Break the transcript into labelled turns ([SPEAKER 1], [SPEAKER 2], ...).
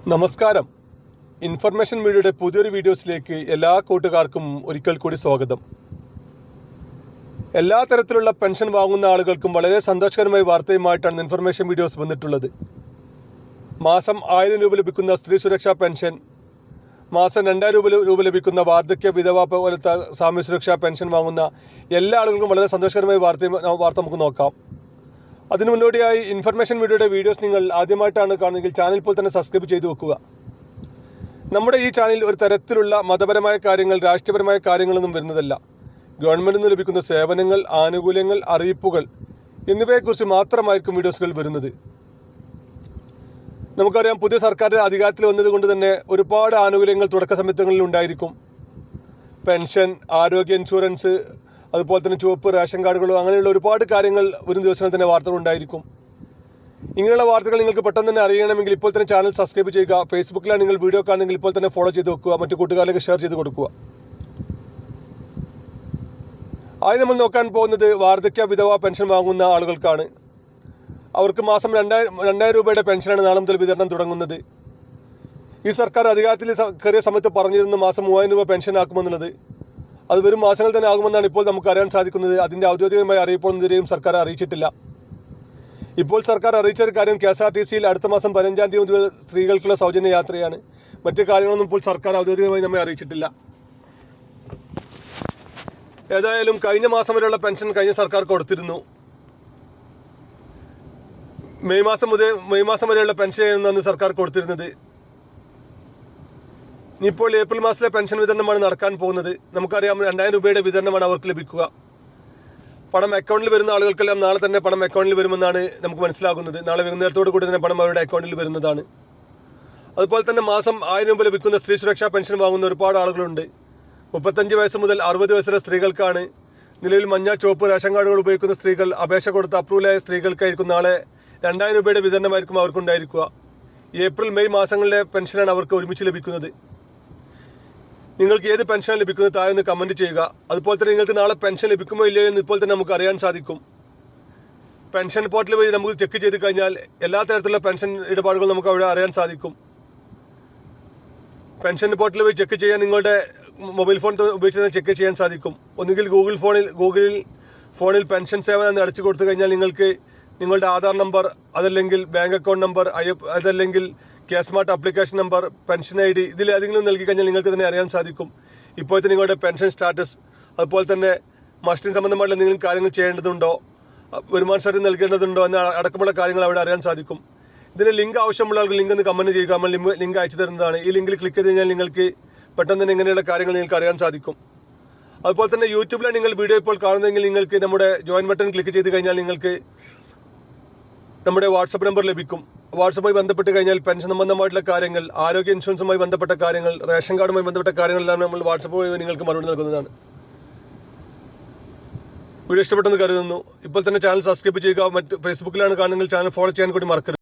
[SPEAKER 1] നമസ്കാരം. ഇൻഫർമേഷൻ മീഡിയയുടെ പുതിയൊരു വീഡിയോസിലേക്ക് എല്ലാ കൂട്ടുകാർക്കും ഒരിക്കൽ കൂടി സ്വാഗതം. എല്ലാ തരത്തിലുള്ള പെൻഷൻ വാങ്ങുന്ന ആളുകൾക്കും വളരെ സന്തോഷകരമായ വാർത്തയുമായിട്ടാണ് ഇൻഫർമേഷൻ വീഡിയോസ് വന്നിട്ടുള്ളത്. മാസം 1000 രൂപ ലഭിക്കുന്ന സ്ത്രീ സുരക്ഷാ പെൻഷൻ, മാസം 2000 രൂപ ലഭിക്കുന്ന വാർദ്ധക്യ വിധവ പോലത്തെ സാമൂഹ്യ സുരക്ഷാ പെൻഷൻ വാങ്ങുന്ന എല്ലാ ആളുകൾക്കും വളരെ സന്തോഷകരമായ വാർത്ത നമുക്ക് നോക്കാം. അതിനു മുന്നോടിയായി ഇൻഫർമേഷൻ മീഡിയയുടെ വീഡിയോസ് നിങ്ങൾ ആദ്യമായിട്ടാണ് കാണുന്നതെങ്കിൽ ചാനൽ ഇപ്പോൾ തന്നെ സബ്സ്ക്രൈബ് ചെയ്ത് വെക്കുക. നമ്മുടെ ഈ ചാനലിൽ ഒരു തരത്തിലുള്ള മതപരമായ കാര്യങ്ങൾ, രാഷ്ട്രീയപരമായ കാര്യങ്ങളൊന്നും വരുന്നതല്ല. ഗവൺമെൻറ്റിൽ നിന്ന് ലഭിക്കുന്ന സേവനങ്ങൾ, ആനുകൂല്യങ്ങൾ, അറിയിപ്പുകൾ എന്നിവയെക്കുറിച്ച് മാത്രമായിരിക്കും വീഡിയോസുകൾ വരുന്നത്. നമുക്കറിയാം, പുതിയ സർക്കാർ അധികാരത്തിൽ വന്നതുകൊണ്ട് തന്നെ ഒരുപാട് ആനുകൂല്യങ്ങൾ തുടക്ക സമയങ്ങളിൽ ഉണ്ടായിരിക്കും. പെൻഷൻ, ആരോഗ്യ ഇൻഷുറൻസ്, അതുപോലെ തന്നെ ചുവപ്പ് റേഷൻ കാർഡുകളോ അങ്ങനെയുള്ള ഒരുപാട് കാര്യങ്ങൾ വരും ദിവസങ്ങളിൽ തന്നെ വാർത്തകൾ ഉണ്ടായിരിക്കും. ഇങ്ങനെയുള്ള വാർത്തകൾ നിങ്ങൾക്ക് പെട്ടെന്ന് തന്നെ അറിയണമെങ്കിൽ ഇപ്പോൾ തന്നെ ചാനൽ സബ്സ്ക്രൈബ് ചെയ്യുക. ഫേസ്ബുക്കിലാണ് നിങ്ങൾ വീഡിയോ കാണുന്നെങ്കിൽ ഇപ്പോൾ തന്നെ ഫോളോ ചെയ്ത് വെക്കുക, മറ്റു കൂട്ടുകാരിലേക്ക് ഷെയർ ചെയ്ത് കൊടുക്കുക. ആദ്യം നമ്മൾ നോക്കാൻ പോകുന്നത് വാർദ്ധക്യ വിധവ പെൻഷൻ വാങ്ങുന്ന ആളുകൾക്കാണ്. അവർക്ക് മാസം 2000 രൂപയുടെ പെൻഷനാണ് നാളെ മുതൽ വിതരണം തുടങ്ങുന്നത്. ഈ സർക്കാർ അധികാരത്തിൽ കയറിയ സമയത്ത് പറഞ്ഞിരുന്നു മാസം 3000 രൂപ പെൻഷൻ ആക്കുമെന്നുള്ളത്. അത് വരും മാസങ്ങൾ തന്നെ ആകുമെന്നാണ് ഇപ്പോൾ നമുക്ക് അറിയാൻ സാധിക്കുന്നത്. അതിൻ്റെ ഔദ്യോഗികമായ അറിയിപ്പൊന്നും ഇതുവരെയും സർക്കാർ അറിയിച്ചിട്ടില്ല. ഇപ്പോൾ സർക്കാർ അറിയിച്ച ഒരു കാര്യം, KSRTCയിൽ അടുത്ത മാസം 15-ാം തീയതി മുതൽ സ്ത്രീകൾക്കുള്ള സൗജന്യ യാത്രയാണ്. മറ്റു കാര്യങ്ങളൊന്നും ഇപ്പോൾ സർക്കാർ ഔദ്യോഗികമായി നമ്മെ അറിയിച്ചിട്ടില്ല. ഏതായാലും കഴിഞ്ഞ മാസം വരെയുള്ള പെൻഷൻ കഴിഞ്ഞ സർക്കാർ കൊടുത്തിരുന്നു. മെയ് മാസം വരെയുള്ള പെൻഷനാണ് സർക്കാർ കൊടുത്തിരുന്നത്. ഇനിയിപ്പോൾ ഏപ്രിൽ മാസത്തിലെ പെൻഷൻ വിതരണമാണ് നടക്കാൻ പോകുന്നത്. നമുക്കറിയാം, 2000 രൂപയുടെ വിതരണമാണ് അവർക്ക് ലഭിക്കുക. പണം അക്കൗണ്ടിൽ വരുന്ന ആളുകൾക്കെല്ലാം നാളെ തന്നെ പണം അക്കൗണ്ടിൽ വരുമെന്നാണ് നമുക്ക് മനസ്സിലാകുന്നത്. നാളെ വൈകുന്നേരത്തോടു കൂടി തന്നെ പണം അവരുടെ അക്കൗണ്ടിൽ വരുന്നതാണ്. അതുപോലെ തന്നെ മാസം 1000 രൂപ ലഭിക്കുന്ന സ്ത്രീ സുരക്ഷാ പെൻഷൻ വാങ്ങുന്ന ഒരുപാട് ആളുകളുണ്ട്. 35 വയസ്സ് മുതൽ 60 വയസ്സ് വരെ സ്ത്രീകൾക്കാണ്. നിലവിൽ മഞ്ഞ, ചുവപ്പ് റേഷൻ കാർഡുകൾ ഉപയോഗിക്കുന്ന സ്ത്രീകൾ, അപേക്ഷ കൊടുത്ത് അപ്രൂവലായ സ്ത്രീകൾക്കായിരിക്കും നാളെ 2000 രൂപയുടെ വിതരണമായിരിക്കും അവർക്കുണ്ടായിരിക്കുക. ഏപ്രിൽ മെയ് മാസങ്ങളിലെ പെൻഷനാണ് അവർക്ക് ഒരുമിച്ച് ലഭിക്കുന്നത്. നിങ്ങൾക്ക് ഏത് പെൻഷനാണ് ലഭിക്കുന്നത് താഴെ ഒന്ന് കമൻറ്റ് ചെയ്യുക. അതുപോലെ തന്നെ നിങ്ങൾക്ക് നാളെ പെൻഷൻ ലഭിക്കുമോ ഇല്ലയോ എന്ന് ഇപ്പോൾ തന്നെ നമുക്ക് അറിയാൻ സാധിക്കും. പെൻഷൻ പോർട്ടൽ വഴി നമുക്ക് ചെക്ക് ചെയ്ത് കഴിഞ്ഞാൽ എല്ലാ തരത്തിലുള്ള പെൻഷൻ ഇടപാടുകളും നമുക്ക് അവിടെ അറിയാൻ സാധിക്കും. പെൻഷൻ പോർട്ടൽ വഴി ചെക്ക് ചെയ്യാൻ നിങ്ങളുടെ മൊബൈൽ ഫോൺ ഉപയോഗിച്ച് തന്നെ ചെക്ക് ചെയ്യാൻ സാധിക്കും. ഒന്നുകിൽ ഗൂഗിൾ ഫോണിൽ പെൻഷൻ സേവനം എന്ന് അടിച്ചു കൊടുത്തു കഴിഞ്ഞാൽ നിങ്ങൾക്ക് നിങ്ങളുടെ ആധാർ നമ്പർ, അതല്ലെങ്കിൽ ബാങ്ക് അക്കൗണ്ട് നമ്പർ, അതല്ലെങ്കിൽ smart application number, pension ID ഇതിലേതെങ്കിലും നൽകി കഴിഞ്ഞാൽ നിങ്ങൾക്ക് തന്നെ അറിയാൻ സാധിക്കും ഇപ്പോഴത്തെ നിങ്ങളുടെ പെൻഷൻ സ്റ്റാറ്റസ്. അതുപോലെ തന്നെ മസ്റ്റിന് സംബന്ധമായിട്ടുള്ള എന്തെങ്കിലും കാര്യങ്ങൾ ചെയ്യേണ്ടതുണ്ടോ, വരുമാന സർട്ടിഫിക്കറ്റ് നൽകേണ്ടതുണ്ടോ എന്ന അടക്കമുള്ള കാര്യങ്ങൾ അവിടെ അറിയാൻ സാധിക്കും. ഇതിന് ലിങ്ക് ആവശ്യമുള്ള ആൾക്ക് ലിങ്ക് ഒന്ന് കമൻറ്റ് ചെയ്യുക. നമ്മൾ ലിങ്ക് അയച്ചു തരുന്നതാണ്. ഈ ലിങ്കിൽ ക്ലിക്ക് ചെയ്ത് കഴിഞ്ഞാൽ നിങ്ങൾക്ക് പെട്ടെന്ന് തന്നെ ഇങ്ങനെയുള്ള കാര്യങ്ങൾ നിങ്ങൾക്ക് അറിയാൻ സാധിക്കും. അതുപോലെ തന്നെ യൂട്യൂബിലാണ് നിങ്ങൾ വീഡിയോ ഇപ്പോൾ കാണുന്നതെങ്കിൽ നിങ്ങൾക്ക് നമ്മുടെ ജോയിൻ ബട്ടൺ ക്ലിക്ക് ചെയ്ത് കഴിഞ്ഞാൽ നിങ്ങൾക്ക് നമ്മുടെ വാട്സപ്പ് നമ്പർ ലഭിക്കും. വാട്സപ്പുമായി ബന്ധപ്പെട്ട് കഴിഞ്ഞാൽ പെൻഷൻ സംബന്ധമായിട്ടുള്ള കാര്യങ്ങൾ, ആരോഗ്യ ഇൻഷുറൻസുമായി ബന്ധപ്പെട്ട കാര്യങ്ങൾ, റേഷൻ കാർഡുമായി ബന്ധപ്പെട്ട കാര്യങ്ങളെല്ലാം നമ്മൾ വാട്സപ്പ് വഴി നിങ്ങൾക്ക് മറുപടി നൽകുന്നതാണ്. വീഡിയോ ഇഷ്ടപ്പെട്ടെന്ന് കരുതുന്നു. ഇപ്പോൾ തന്നെ ചാനൽ സബ്സ്ക്രൈബ് ചെയ്യുക. ഫേസ്ബുക്കിലാണ് കാണുന്നതെങ്കിൽ ചാനൽ ഫോളോ ചെയ്യാൻ കൂടി മറക്കരുത്.